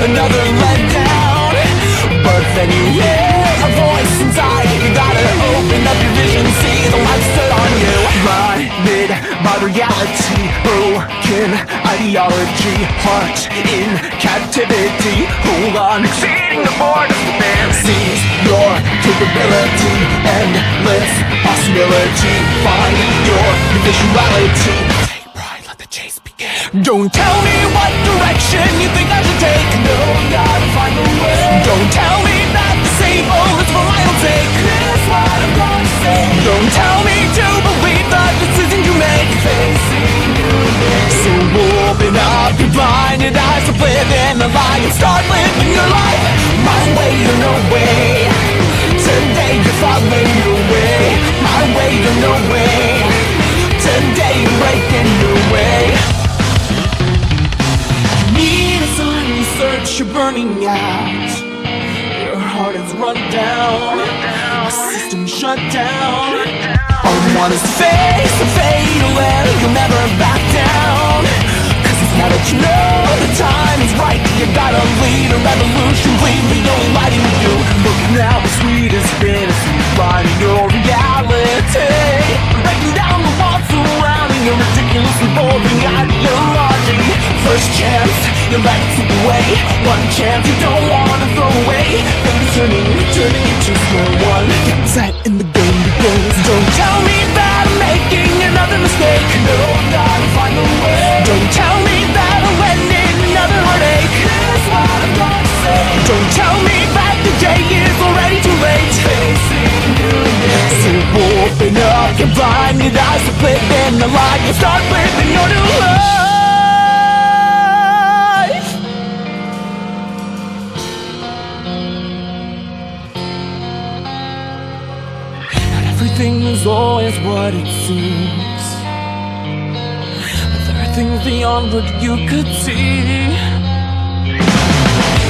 another letdown. But then you hear a voice inside. You gotta open up your vision, see the light set on you. Blinded by reality, broken ideology, heart in captivity. Hold on, exceeding the borders of man. Seize your capability, endless possibility. Find your visuality. Take pride, let the chase begin. Don't tell me what direction you think I should take. No, gotta find a way. Don't tell me that the same old is for I'll take. Here's what I'm gonna say. Don't tell me to believe the decision you make. Facing new days. So open up your blinded eyes to live in the light and start living your life. My way or no way. Today you're following your way. My way or no way. Today you're breaking your way. You need a sign to search, you're burning out. Your heart is run down. The system shut down. All you want is to face the fate away. You'll never back down. Cause it's now that you know the time is right. You gotta lead a revolution, leave the only light in you. Look now, the sweetest fantasy, finding your reality. Breaking down the walls surrounding your ridiculously boring ideology. First chance, you let it slip away. One chance you don't wanna throw away. Then turning into square one. Get set in the game begins. Don't tell me that I'm making another mistake. No, gotta find a way. Don't tell me that I'm letting another heartache. Here's what I'm gonna say. Don't tell me that the day is already too late. Facing new days. So open up your blinded eyes to live in the light and start living your new life. Not everything is always what it seems, but there are things beyond what you could see.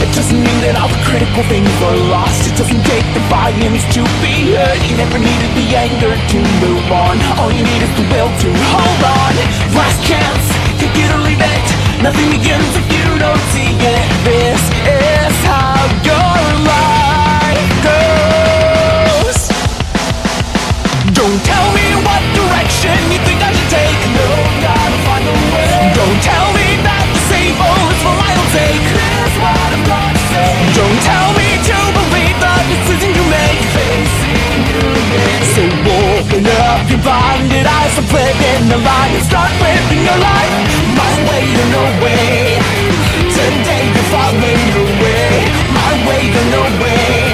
It doesn't mean that all the critical things are lost. It doesn't take defiance to be heard. You never needed the anger to move on. All you need is the will to hold on. Last chance, take it or leave it. Nothing begins if you don't see it. This is how your life goes. Don't tell me what direction you think I should take. No, gotta find a way. Don't tell me that the same old is for I'll take. Here's what I'm gonna say. Don't tell me to believe the decision you make. Facing new days. So open up your blinded eyes to live in the light and start living your life. My way or no way. Today you're following your way. My way or no way.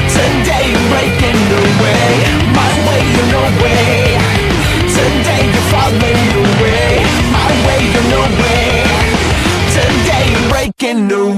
Today you're breaking your way. My way or no way. Today you're following your way. My way or no way. Today you're breaking your way.